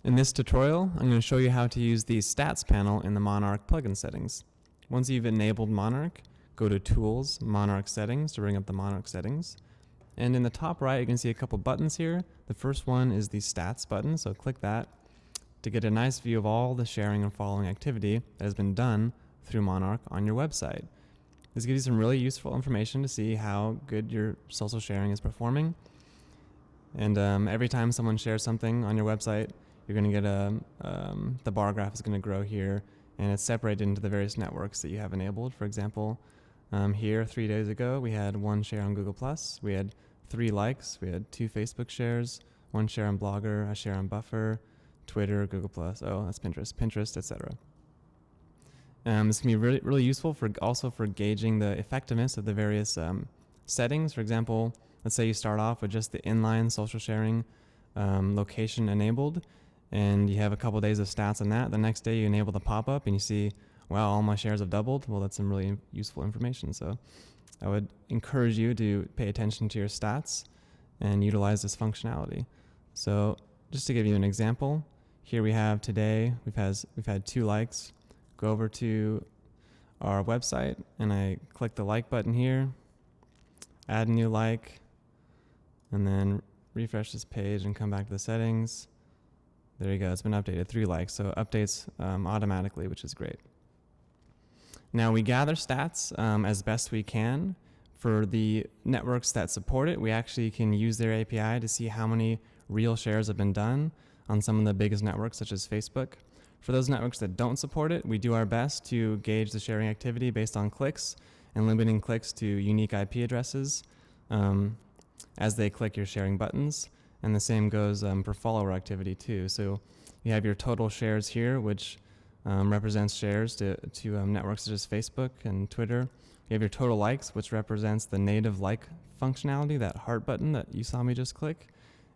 In this tutorial, I'm going to show you how to use the Stats panel in the Monarch plugin settings. Once you've enabled Monarch, go to Tools, Monarch Settings to bring up the Monarch settings. And in the top right, you can see a couple buttons here. The first one is the Stats button, so click that to get a nice view of all the sharing and following activity that has been done through Monarch on your website. This gives you some really useful information to see how good your social sharing is performing. And every time someone shares something on your website, you're going to get the bar graph is going to grow here, and it's separated into the various networks that you have enabled. For example, here 3 days ago, we had 1 share on Google+, we had 3 likes, we had 2 Facebook shares, 1 share on Blogger, a share on Buffer, Twitter, Google+, oh, that's Pinterest, etc. This can be really useful for gauging the effectiveness of the various settings. For example, let's say you start off with just the inline social sharing location enabled, and you have a couple days of stats on that. The next day you enable the pop-up and you see, wow, all my shares have doubled. Well, that's some really useful information. So I would encourage you to pay attention to your stats and utilize this functionality. So just to give you an example, here we have today, we've had 2 likes. Go over to our website and I click the like button here, add a new like, and then refresh this page and come back to the settings. There you go, it's been updated, 3 likes, so it updates automatically, which is great. Now we gather stats as best we can. For the networks that support it, we actually can use their API to see how many real shares have been done on some of the biggest networks such as Facebook. For those networks that don't support it, we do our best to gauge the sharing activity based on clicks and limiting clicks to unique IP addresses as they click your sharing buttons. And the same goes for follower activity too. So you have your total shares here, which represents shares to networks such as Facebook and Twitter. You have your total likes, which represents the native like functionality, that heart button that you saw me just click.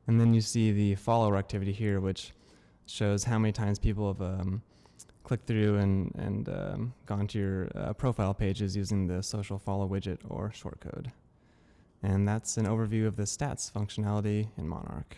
And then you see the follower activity here, which shows how many times people have clicked through and gone to your profile pages using the social follow widget or shortcode. And that's an overview of the stats functionality in Monarch.